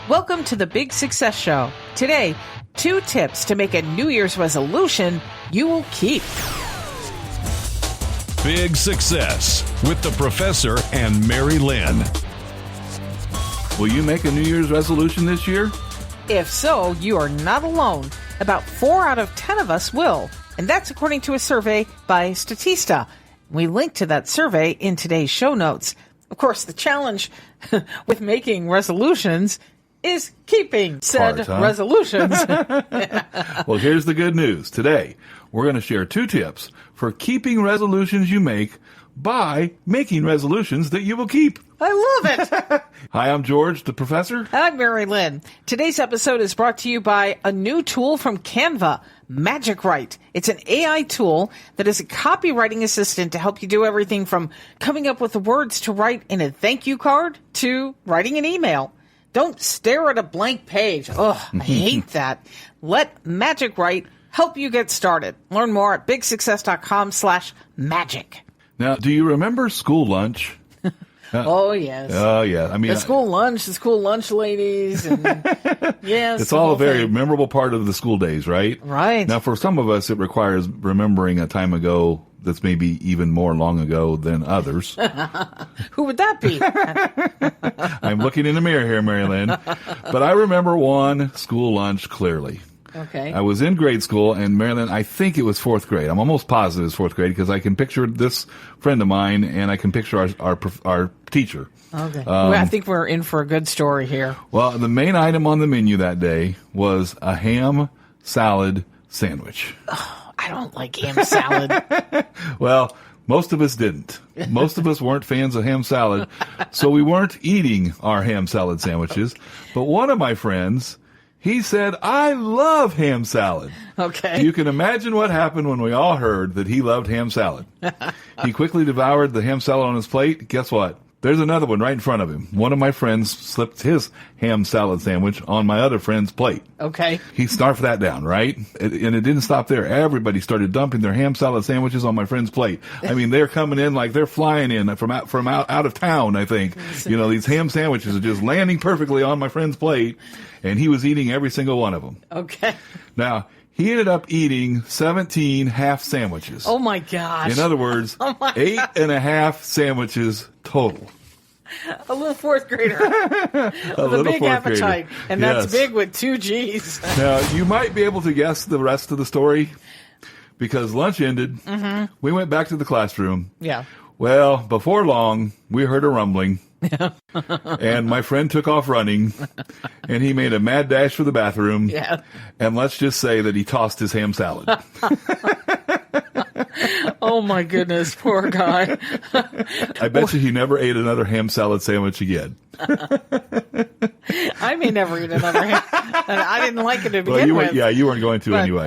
Welcome to the Big Success Show. Today, 2 tips to make a New Year's resolution you will keep. Big Success with the Professor and Mary-Lynn. Will you make a New Year's resolution this year? If so, you are not alone. About 4 out of 10 of us will, and that's according to a survey by Statista. We link to that survey in today's show notes. Of course, the challenge with making resolutions is keeping said resolutions. Well, here's the good news. Today, we're going to share 2 tips for keeping resolutions you make by making resolutions that you will keep. I love it. Hi, I'm George, the Professor. I'm Mary-Lynn. Today's episode is brought to you by a new tool from Canva, Magic Write. It's an AI tool that is a copywriting assistant to help you do everything from coming up with the words to write in a thank you card to writing an email. Don't stare at a blank page. Ugh, I hate that. Let Magic Write help you get started. Learn more at bigsuccess.com/magic. Now, do you remember school lunch? Oh, yes. Oh, yeah. I mean, the school lunch ladies. And yes. It's all a very memorable part of the school days, right? Right. Now, for some of us, it requires remembering a time ago that's maybe even more long ago than others. Who would that be? I'm looking in the mirror here, Mary-Lynn. But I remember one school lunch clearly. Okay. I was in grade school, and Mary-Lynn, I think it was 4th grade. I'm almost positive it's 4th grade because I can picture this friend of mine, and I can picture our teacher. Okay. I think we're in for a good story here. Well, the main item on the menu that day was a ham salad sandwich. Oh, I don't like ham salad. Well, most of us didn't. Most of us weren't fans of ham salad, so we weren't eating our ham salad sandwiches. But one of my friends, he said, I love ham salad. Okay. You can imagine what happened when we all heard that he loved ham salad. He quickly devoured the ham salad on his plate. Guess what? There's another one right in front of him. One of my friends slipped his ham salad sandwich on my other friend's plate. Okay. He snarfed that down, right? And it didn't stop there. Everybody started dumping their ham salad sandwiches on my friend's plate. I mean, they're coming in like they're flying in from out of town, I think. You know, these ham sandwiches are just landing perfectly on my friend's plate, and he was eating every single one of them. Okay. Now, he ended up eating 17 half sandwiches. Oh, my gosh. In other words, 8.5 sandwiches total. A little 4th grader with a big appetite. And that's big with 2 G's. Now, you might be able to guess the rest of the story because lunch ended. Mm-hmm. We went back to the classroom. Yeah. Well, before long, we heard a rumbling. And my friend took off running, and he made a mad dash for the bathroom. Yeah. And let's just say that he tossed his ham salad. Oh, my goodness. Poor guy. I bet you he never ate another ham salad sandwich again. I may never eat another ham. And I didn't like it to begin with. Yeah, you weren't going to anyway.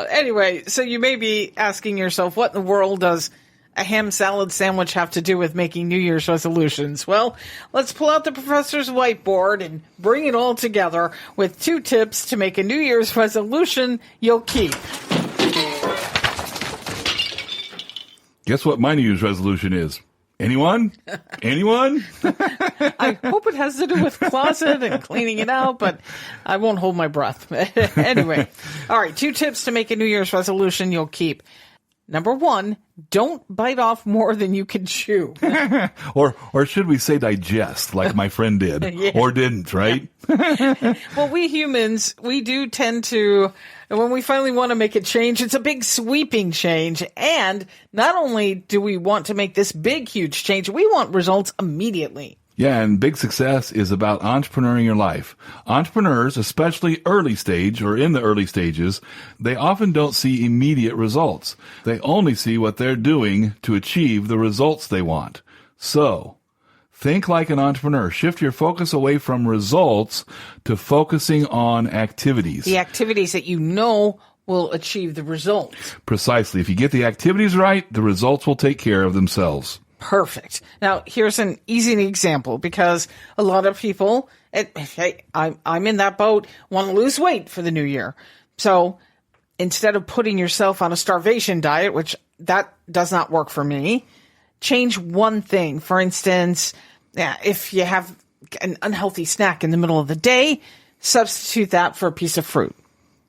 Anyway, so you may be asking yourself, what in the world does a ham salad sandwich have to do with making New Year's resolutions? Well, let's pull out the professor's whiteboard and bring it all together with 2 tips to make a New Year's resolution you'll keep. Guess what my New Year's resolution is? Anyone? Anyone? I hope it has to do with closet and cleaning it out, but I won't hold my breath. Anyway, all right, 2 tips to make a New Year's resolution you'll keep. Number 1, don't bite off more than you can chew. or should we say digest, like my friend did, Yeah. or didn't, right? Well, we humans, we do tend to, when we finally want to make a change, it's a big sweeping change. And not only do we want to make this big, huge change, we want results immediately. Yeah, and big success is about entrepreneuring your life. Entrepreneurs, especially early stage or in the early stages, they often don't see immediate results. They only see what they're doing to achieve the results they want. So, think like an entrepreneur. Shift your focus away from results to focusing on activities. The activities that you know will achieve the results. Precisely. If you get the activities right, the results will take care of themselves. Perfect. Now, here's an easy example because a lot of people, hey, I'm in that boat, want to lose weight for the new year. So instead of putting yourself on a starvation diet, which that does not work for me, change one thing. For instance, if you have an unhealthy snack in the middle of the day, substitute that for a piece of fruit.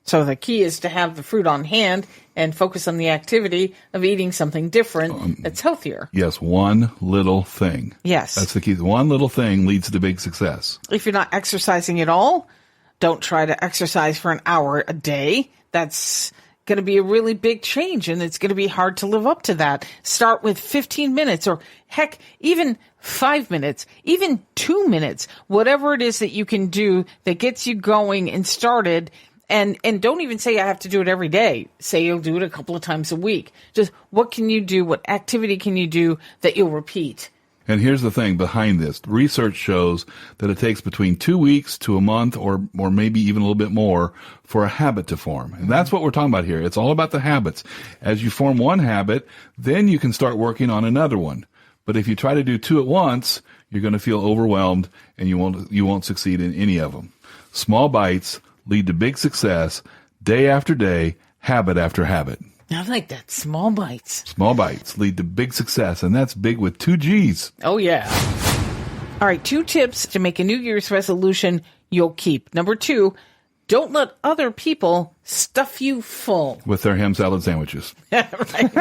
So the key is to have the fruit on hand and focus on the activity of eating something different that's healthier. Yes, one little thing. Yes. That's the key. One little thing leads to big success. If you're not exercising at all, don't try to exercise for an hour a day. That's going to be a really big change, and it's going to be hard to live up to that. Start with 15 minutes, or heck, even 5 minutes, even 2 minutes, whatever it is that you can do that gets you going and started. And don't even say I have to do it every day. Say you'll do it a couple of times a week. Just what can you do? What activity can you do that you'll repeat? And here's the thing behind this. Research shows that it takes between 2 weeks to a month or maybe even a little bit more for a habit to form. And that's what we're talking about here. It's all about the habits. As you form one habit, then you can start working on another one. But if you try to do two at once, you're going to feel overwhelmed and you won't succeed in any of them. Small bites lead to big success day after day, habit after habit. I like that. Small bites. Small bites lead to big success, and that's big with 2 G's. Oh, yeah. All right, 2 tips to make a New Year's resolution you'll keep. Number 2, don't let other people stuff you full. With their ham salad sandwiches. Right.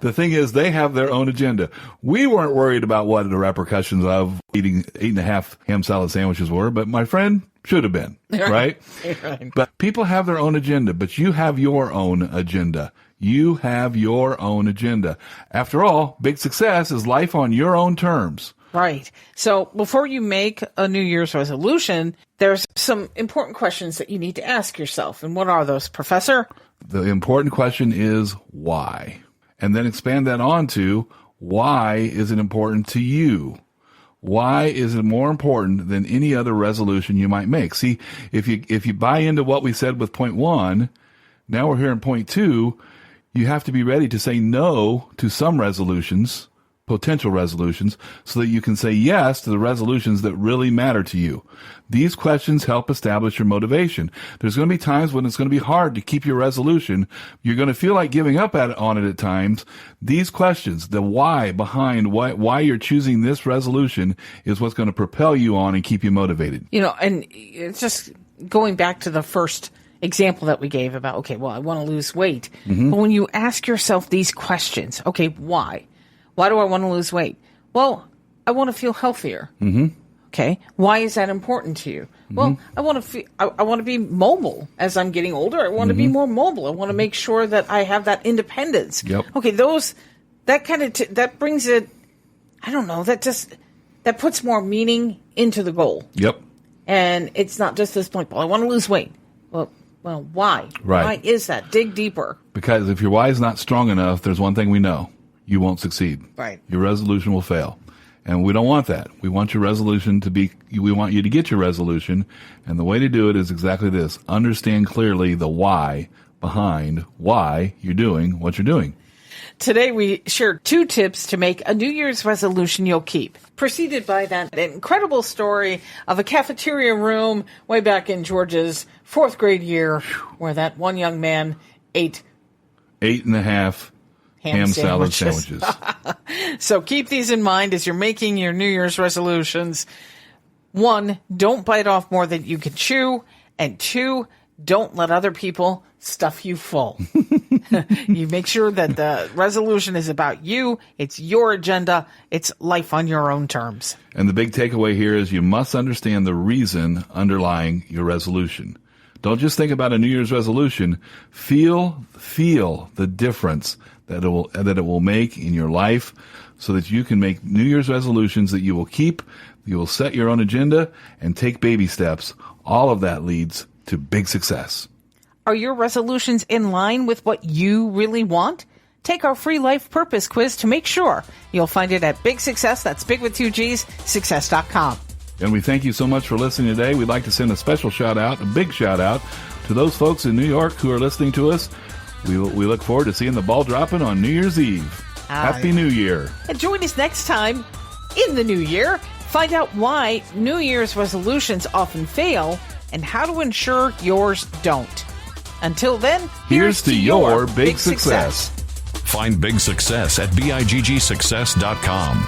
The thing is, they have their own agenda. We weren't worried about what the repercussions of eating 8.5 ham salad sandwiches were, but my friend should have been, right? Right. But people have their own agenda, but you have your own agenda. You have your own agenda. After all, big success is life on your own terms. Right. So before you make a New Year's resolution, there's some important questions that you need to ask yourself. And what are those, Professor? The important question is why? And then expand that on to why is it important to you? Why is it more important than any other resolution you might make? See, if you buy into what we said with point 1, now we're here in point 2, you have to be ready to say no to some resolutions, potential resolutions, so that you can say yes to the resolutions that really matter to you. These questions help establish your motivation. There's going to be times when it's going to be hard to keep your resolution. You're going to feel like giving up on it at times. These questions, the why behind why you're choosing this resolution, is what's going to propel you on and keep you motivated. You know, and it's just going back to the first example that we gave about, okay, well, I want to lose weight. Mm-hmm. But when you ask yourself these questions, okay, why? Why do I want to lose weight? Well, I want to feel healthier. Mm-hmm. Okay. Why is that important to you? Mm-hmm. Well, I want to be mobile as I'm getting older. I want to be more mobile. I want to make sure that I have that independence. Yep. Okay. That brings it, I don't know, that puts more meaning into the goal. Yep. And it's not just this point, well, I want to lose weight. Well, why? Right. Why is that? Dig deeper. Because if your why is not strong enough, there's one thing we know. You won't succeed. Right. Your resolution will fail. And we don't want that. We want your resolution we want you to get your resolution. And the way to do it is exactly this. Understand clearly the why behind why you're doing what you're doing. Today we shared 2 tips to make a New Year's resolution you'll keep. Preceded by that incredible story of a cafeteria room way back in George's 4th grade year where that one young man ate 8.5 ham salad sandwiches. So keep these in mind as you're making your New Year's resolutions. 1, don't bite off more than you can chew. And 2, don't let other people stuff you full. You make sure that the resolution is about you. It's your agenda. It's life on your own terms. And the big takeaway here is you must understand the reason underlying your resolution. Don't just think about a New Year's resolution. Feel the difference that it will make in your life so that you can make New Year's resolutions that you will keep, you will set your own agenda, and take baby steps. All of that leads to big success. Are your resolutions in line with what you really want? Take our free life purpose quiz to make sure. You'll find it at Big Success, that's big with 2 G's, success.com. And we thank you so much for listening today. We'd like to send a big shout out to those folks in New York who are listening to us. We look forward to seeing the ball dropping on New Year's Eve. Happy New Year. And join us next time in the new year. Find out why New Year's resolutions often fail and how to ensure yours don't. Until then, here's to your big success. Find big success at biggsuccess.com.